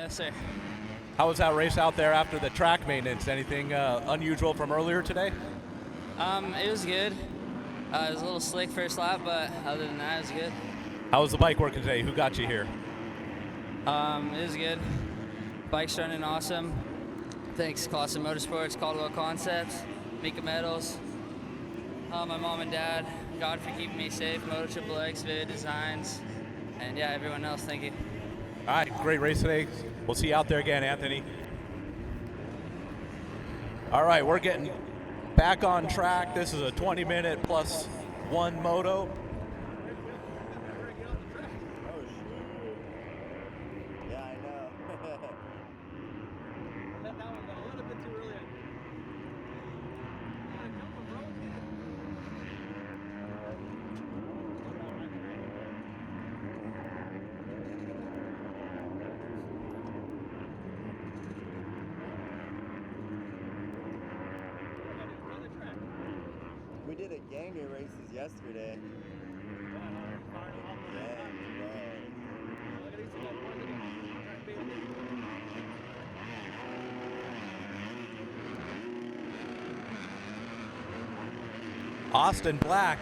Yes, sir. How was that race out there after the track maintenance? Anything unusual from earlier today? It was good. It was a little slick first lap, but other than that, it was good. How was the bike working today? Who got you here? It was good. Bike's running awesome. Thanks, Clausen Motorsports, Caldwell Concepts, Mika Metals, my mom and dad, God for keeping me safe, Moto Triple X, Vivid Designs, and yeah, everyone else, thank you. All right, great race today. We'll see you out there again, Anthony. All right, we're getting back on track. This is a 20-minute plus one moto. We did a gang of races yesterday. Austin Black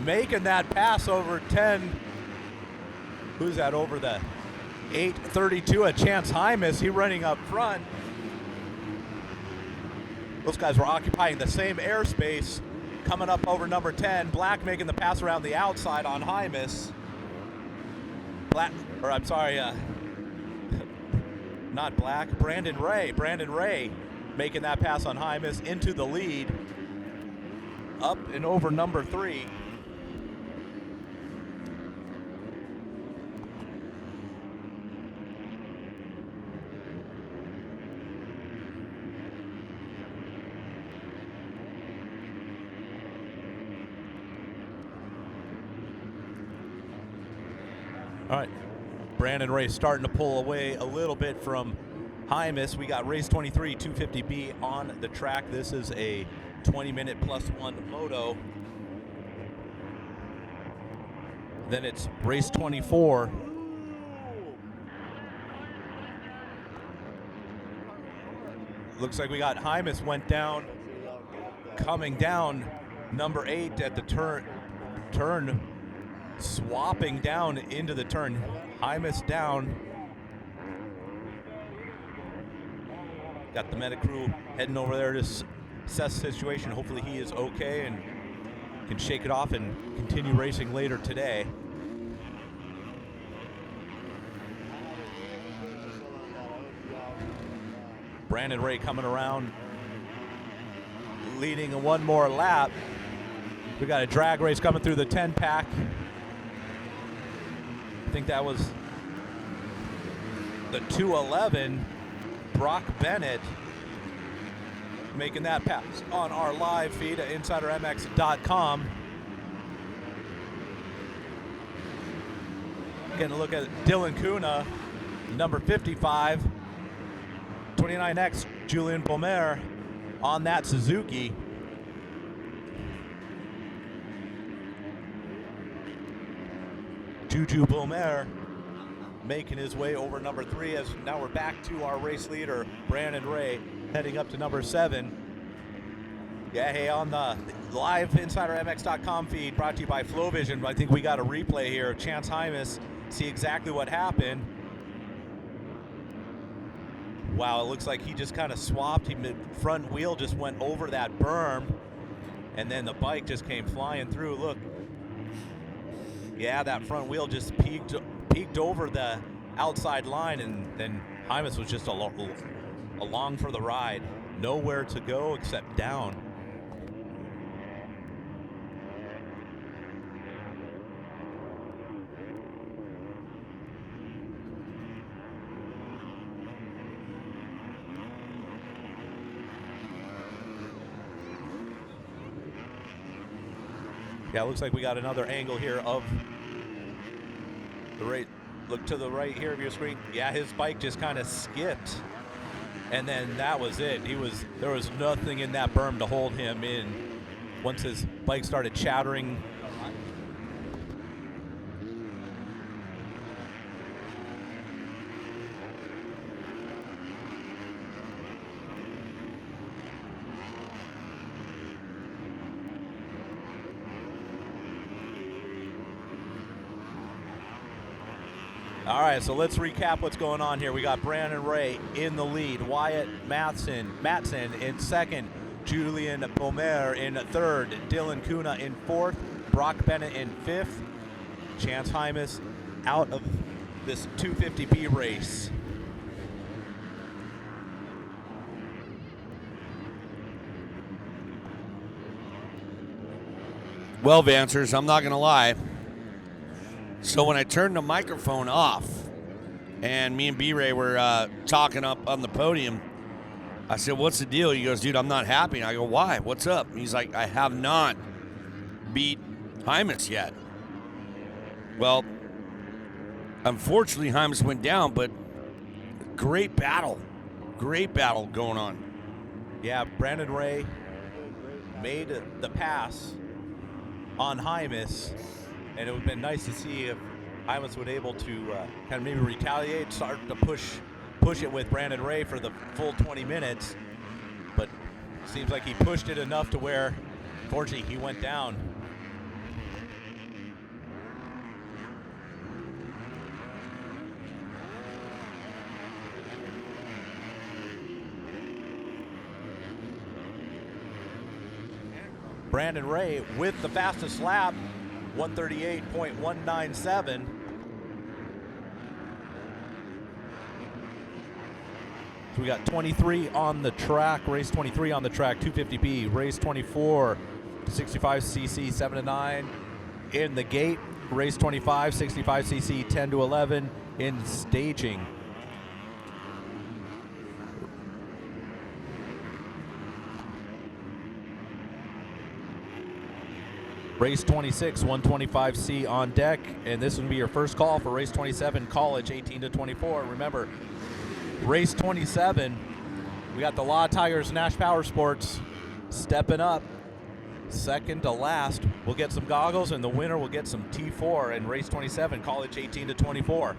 making that pass over 10. Who's that over the 8:32? A Chance Hymas. He running up front. Those guys were occupying the same airspace, coming up over number 10. Black making the pass around the outside on Hymas. Not Black, Brandon Ray. Brandon Ray making that pass on Hymas into the lead, up and over number 3. All right, Brandon Ray starting to pull away a little bit from Hymas. We got race 23, 250B on the track. This is a 20-minute plus one moto. Then it's race 24. Looks like we got Hymas went down, coming down number 8 at the turn, swapping down into the turn. Hymas down. Got the medic crew heading over there to assess the situation. Hopefully he is okay and can shake it off and continue racing later today. Brandon Ray coming around, leading one more lap. We got a drag race coming through the 10-pack. I think that was the 211. Brock Bennett making that pass on our live feed at InsiderMX.com. Getting a look at Dylan Kuna, number 55, 29X, Julian Bomer on that Suzuki. Juju Bomer making his way over number 3 as now we're back to our race leader, Brandon Ray, heading up to number 7. Yeah, hey, on the live InsiderMX.com feed brought to you by FlowVision. I think we got a replay here of Chance Hymas, see exactly what happened. Wow, it looks like he just kind of swapped. Front wheel just went over that berm, and then the bike just came flying through. Look. Yeah, that front wheel just peaked over the outside line, and then Hymas was just along for the ride. Nowhere to go except down. Yeah, it looks like we got another angle here of the right. Look to the right here of your screen. Yeah, his bike just kind of skipped, and then that was it. There was nothing in that berm to hold him in. Once his bike started chattering. All right, so let's recap what's going on here. We got Brandon Ray in the lead, Wyatt Matson in second, Julian Bomer in third, Dylan Kuna in fourth, Brock Bennett in fifth, Chance Hymas out of this 250B race. Well, Vancers, I'm not going to lie. So when I turned the microphone off and me and B-Ray were talking up on the podium, I said, what's the deal? He goes, dude, I'm not happy. And I go, why? What's up? And he's like, I have not beat Hymas yet. Well, unfortunately, Hymas went down, but great battle going on. Yeah, Brandon Ray made the pass on Hymas, and it would have been nice to see if Hymas would able to kind of maybe retaliate, start to push it with Brandon Ray for the full 20 minutes, but seems like he pushed it enough to where, unfortunately, he went down. Brandon Ray with the fastest lap, 138.197. So we got 23 on the track, race 23 on the track, 250B, race 24, 65cc, 7 to 9 in the gate, race 25, 65cc, 10 to 11 in staging. Race 26, 125C on deck, and this would be your first call for race 27, college, 18 to 24. Remember, race 27, we got the Law Tigers Nash Power Sports stepping up, second to last. We'll get some goggles, and the winner will get some T4 in race 27, college, 18 to 24.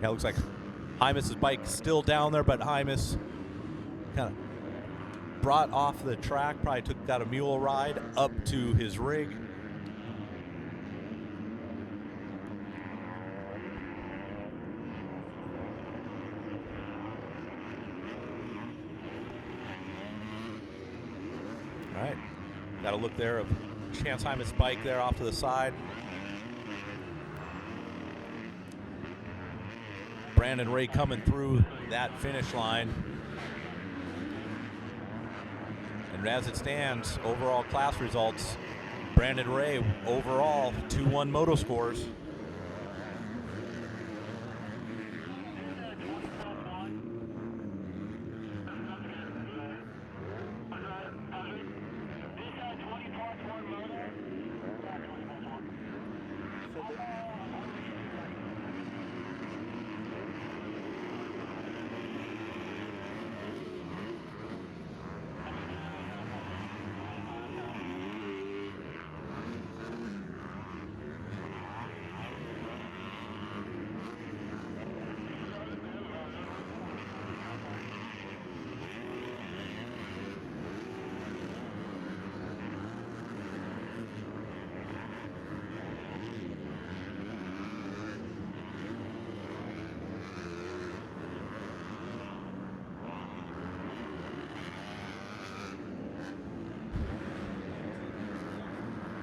Yeah, looks like Hymas' bike still down there, but Hymas kind of brought off the track, probably got a mule ride up to his rig. All right, got a look there of Chance Hymas' bike there off to the side. Brandon Ray coming through that finish line. And as it stands, overall class results, Brandon Ray overall 2-1 Moto scores.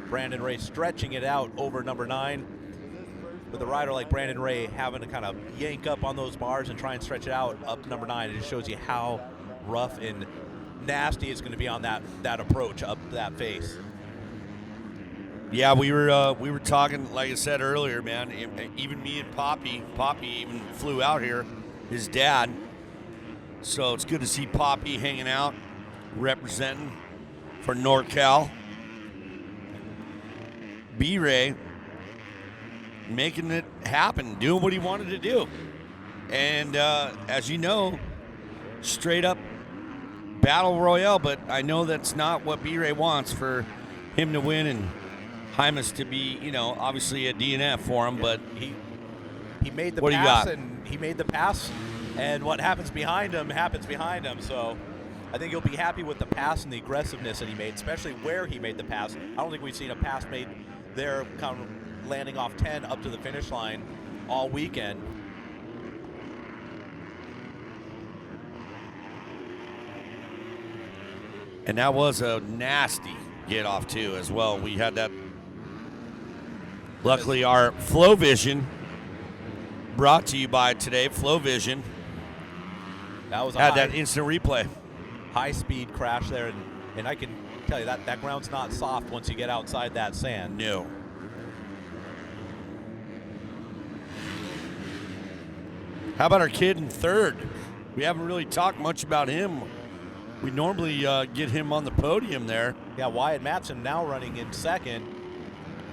Brandon Ray stretching it out over number 9. With a rider like Brandon Ray having to kind of yank up on those bars and try and stretch it out up number 9, it just shows you how rough and nasty it's going to be on that approach up that face. Yeah, we were talking, like I said earlier, man. Even me and Poppy even flew out here, his dad. So it's good to see Poppy hanging out, representing for NorCal. B-Ray making it happen, doing what he wanted to do. And as you know, straight up battle royale, but I know that's not what B-Ray wants, for him to win and Hymas to be, obviously a DNF for him, but he made the pass, and what happens behind him happens behind him. So I think he'll be happy with the pass and the aggressiveness that he made, especially where he made the pass. I don't think we've seen a pass made there kind of landing off 10 up to the finish line all weekend. And that was a nasty get off too as well. We had that. Luckily, our Flow Vision, brought to you by today, Flow Vision, That was had that instant replay. high-speed crash there, and I can tell you that ground's not soft once you get outside that sand. No. How about our kid in third? We haven't really talked much about him. We normally get him on the podium there. Yeah, Wyatt Matson now running in second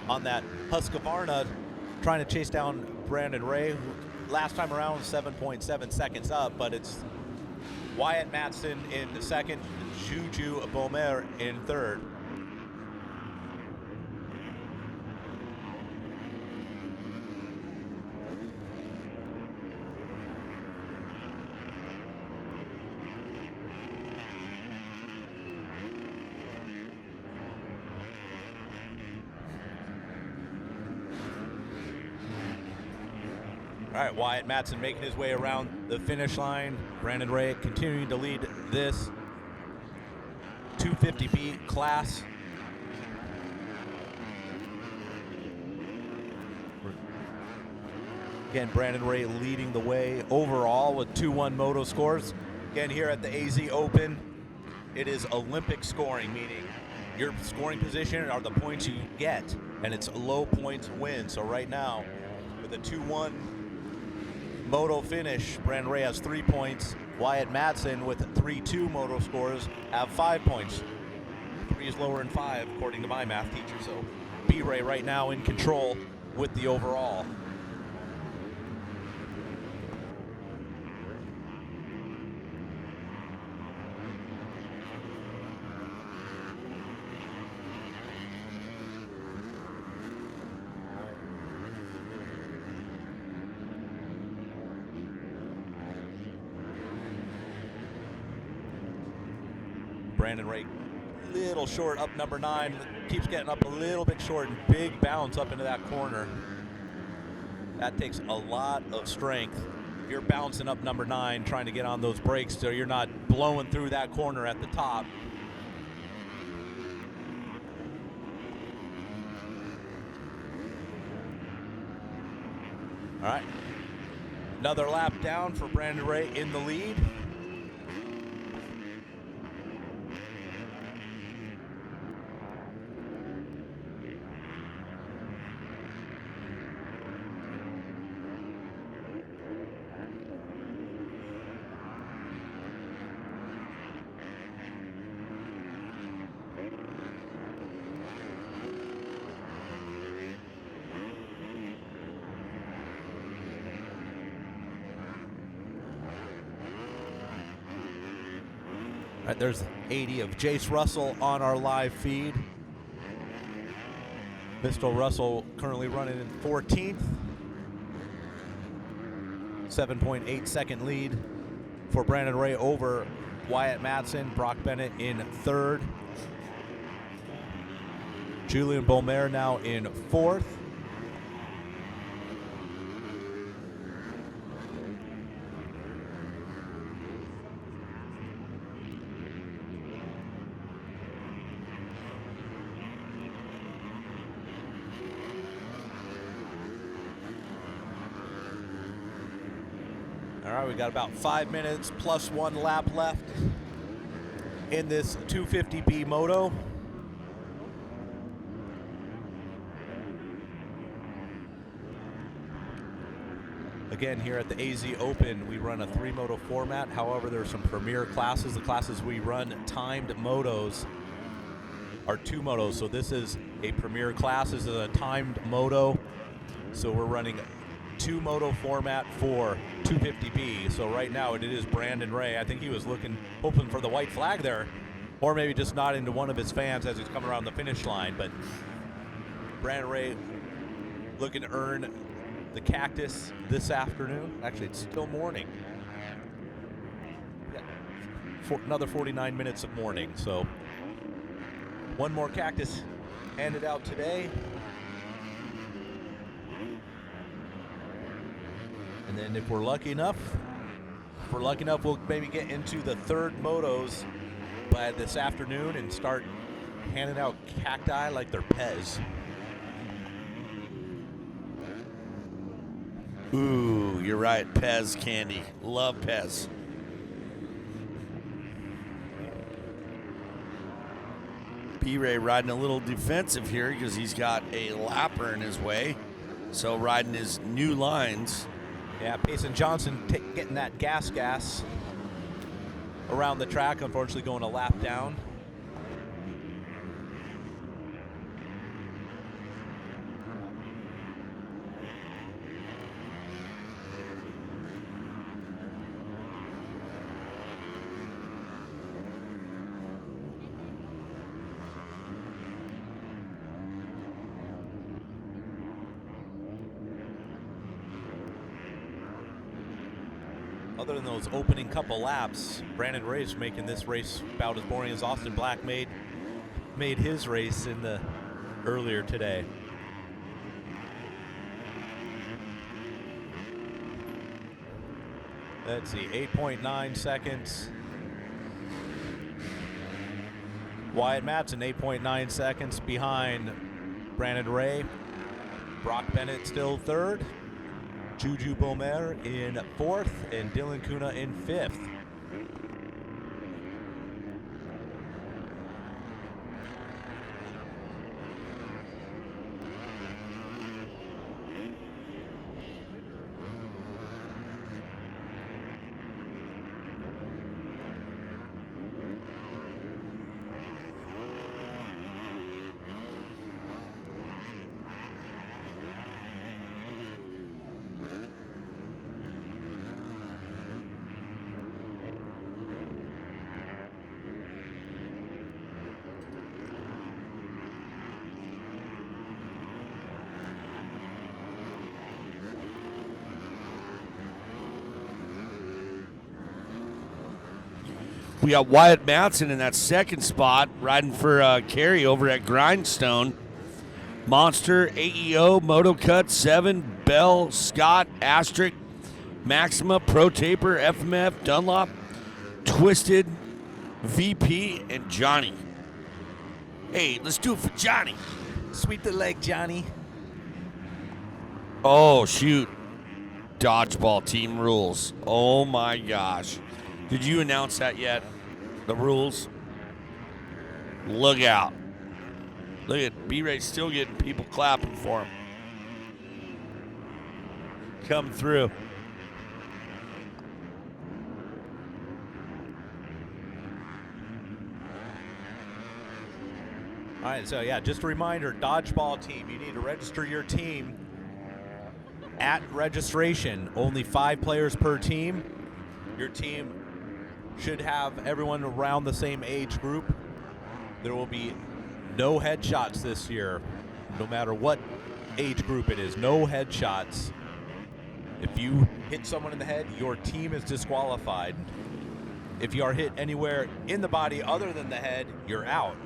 on that Husqvarna, trying to chase down Brandon Ray. Last time around, 7.7 seconds up, but it's Wyatt Matson in the second, Juju Beaumer in third. All right, Wyatt Matson making his way around the finish line. Brandon Ray continuing to lead this 250B class. Again, Brandon Ray leading the way overall with 2-1 moto scores. Again, here at the AZ Open, it is Olympic scoring, meaning your scoring position are the points you get, and it's low points win. So right now, with a 2-1 moto finish, Brandon Ray has 3 points. Wyatt Matson with 3-2 moto scores have 5 points. 3 is lower than 5 according to my math teacher. So B-Ray right now in control with the overall. Brandon Ray, little short up number 9, keeps getting up a little bit short, and big bounce up into that corner. That takes a lot of strength. You're bouncing up number 9, trying to get on those brakes so you're not blowing through that corner at the top. All right, another lap down for Brandon Ray in the lead. All right, there's 80 of Jace Russell on our live feed. Mr. Russell currently running in 14th. 7.8 second lead for Brandon Ray over Wyatt Matson. Brock Bennett in third. Julian Beaumer now in fourth. All right, we got about 5 minutes plus 1 lap left in this 250B Moto. Again, here at the AZ Open, we run a 3-moto format. However, there are some premier classes. The classes we run, timed motos, are 2 motos. So this is a premier class. This is a timed moto. So we're running 2-moto format for 250B. So right now it is Brandon Ray. I think he was hoping for the white flag there, or maybe just nodding to one of his fans as he's coming around the finish line. But Brandon Ray looking to earn the cactus this afternoon. Actually, it's still morning. another 49 minutes of morning. So one more cactus handed out today. And then if we're lucky enough, we'll maybe get into the third motos by this afternoon and start handing out cacti like they're Pez. Ooh, you're right. Pez candy. Love Pez. B-Ray riding a little defensive here because he's got a lapper in his way. So riding his new lines. Yeah, Payson Johnson getting that gas around the track, unfortunately going a lap down. Other than those opening couple laps, Brandon Ray's making this race about as boring as Austin Black made his race in the earlier today. Let's see, 8.9 seconds. Wyatt Matson, 8.9 seconds behind Brandon Ray. Brock Bennett still third. Juju Bomer in fourth, and Dylan Kuna in fifth. We got Wyatt Matson in that second spot, riding for Kerry over at Grindstone. Monster, AEO, Moto Cut, 7, Bell, Scott, Asterisk, Maxima, Pro Taper, FMF, Dunlop, Twisted, VP, and Johnny. Hey, let's do it for Johnny. Sweep the leg, Johnny. Oh, shoot. Dodgeball team rules. Oh, my gosh. Did you announce that yet? The rules? Look out. Look at B-Ray still getting people clapping for him. Come through. All right, so yeah, just a reminder, Dodgeball team, you need to register your team at registration. Only 5 players per team. Your team should have everyone around the same age group. There will be no headshots this year, no matter what age group it is. No headshots. If you hit someone in the head, your team is disqualified. If you are hit anywhere in the body other than the head, you're out.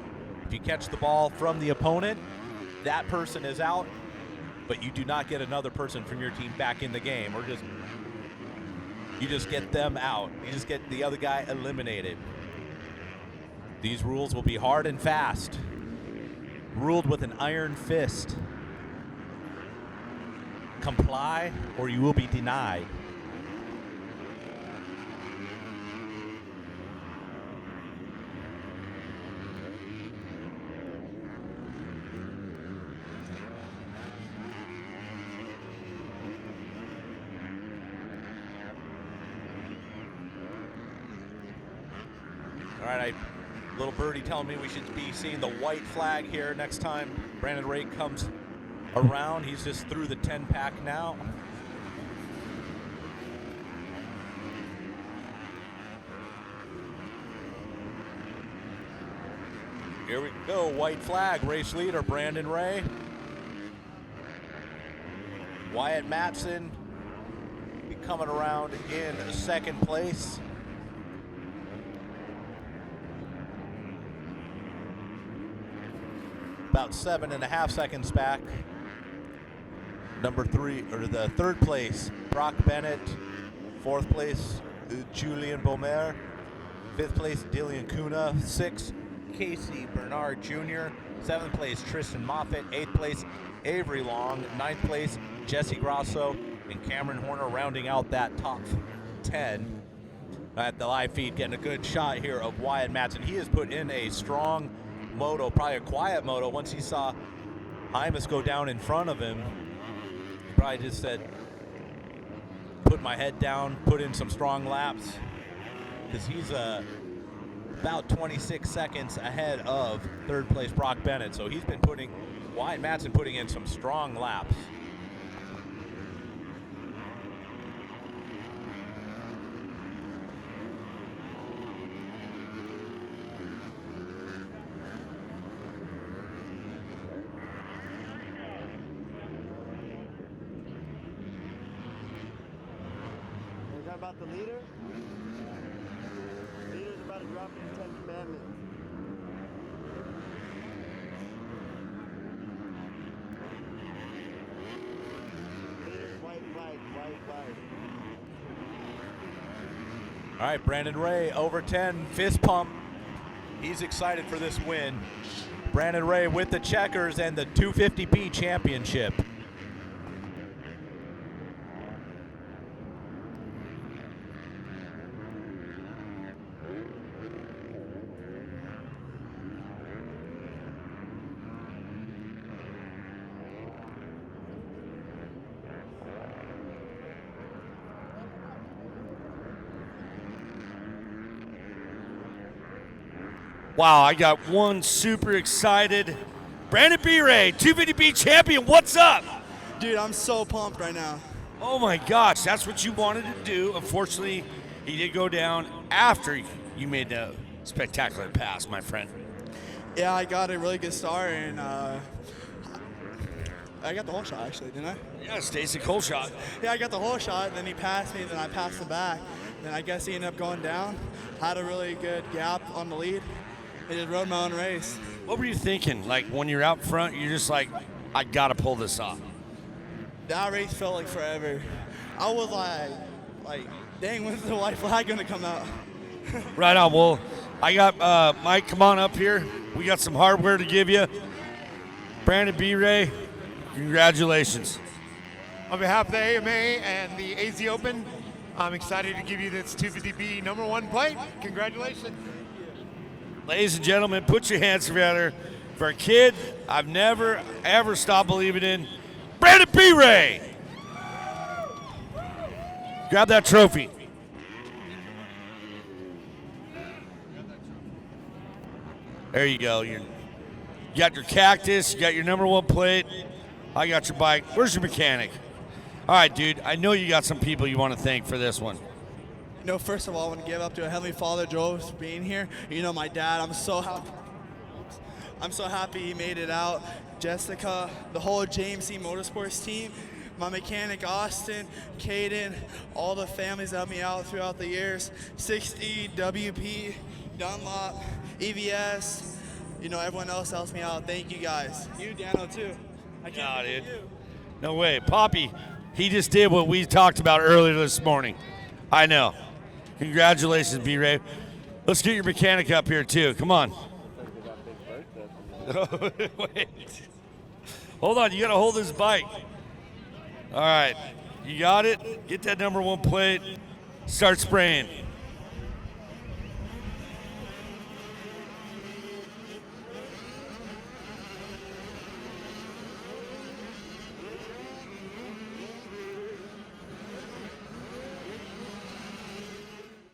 If you catch the ball from the opponent, that person is out, but you do not get another person from your team back in the game, or you just get them out. You just get the other guy eliminated. These rules will be hard and fast. Ruled with an iron fist. Comply or you will be denied. All right, little birdie telling me we should be seeing the white flag here next time Brandon Ray comes around. He's just through the 10-pack now. Here we go, white flag, race leader Brandon Ray. Wyatt Matson be coming around in second place. about 7.5 seconds back. The third place, Brock Bennett. Fourth place, Julian Beaumer. Fifth place, Dillian Kuna. Sixth, Casey Bernard Jr. Seventh place, Tristan Moffitt. Eighth place, Avery Long. Ninth place, Jesse Grosso. And Cameron Horner rounding out that top 10. At the live feed, getting a good shot here of Wyatt Matson. He has put in a strong moto, probably a quiet moto. Once he saw Hymas go down in front of him, he probably just said, put my head down, put in some strong laps, because he's about 26 seconds ahead of third place Brock Bennett. So he's been Wyatt Matson putting in some strong laps. About the leader? The leader's about to drop the 10 commandments. Leader's white flag. All right, Brandon Ray over 10, fist pump. He's excited for this win. Brandon Ray with the checkers and the 250p championship. Wow, I got one super excited. Brandon B-Ray, 250B champion, what's up? Dude, I'm so pumped right now. Oh my gosh, that's what you wanted to do. Unfortunately, he did go down after you made the spectacular pass, my friend. Yeah, I got a really good start, and I got the whole shot, actually, didn't I? Yeah, Stacy Cole shot. Yeah, I got the whole shot, then he passed me, then I passed him back. Then I guess he ended up going down. Had a really good gap on the lead. He just rode my own race. What were you thinking? Like, when you're out front, you're just like, I gotta pull this off. That race felt like forever. I was like, dang, when's the white flag gonna come out? Right on. Well, I got Mike, come on up here. We got some hardware to give you. Brandon B-Ray, congratulations. On behalf of the AMA and the AZ Open, I'm excited to give you this 250B #1 plate. Congratulations. Ladies and gentlemen, put your hands together for a kid I've never, ever stopped believing in, Brandon B-Ray. Grab that trophy. There you go. You got your cactus, you got your #1 plate. I got your bike. Where's your mechanic? All right, dude, I know you got some people you want to thank for this one. You know, first of all, I want to give up to a Heavenly Father, Joe, for being here. You know, my dad, I'm so happy he made it out. Jessica, the whole JMC Motorsports team, my mechanic, Austin, Caden, all the families that helped me out throughout the years. 60, WP, Dunlop, EVS, you know, everyone else helps me out. Thank you guys. You, Dano, too. I can't forget you. No way. Poppy, he just did what we talked about earlier this morning. I know. Congratulations, B-Ray. Let's get your mechanic up here, too. Come on. Wait. Hold on. You got to hold this bike. All right. You got it? Get that #1 plate. Start spraying.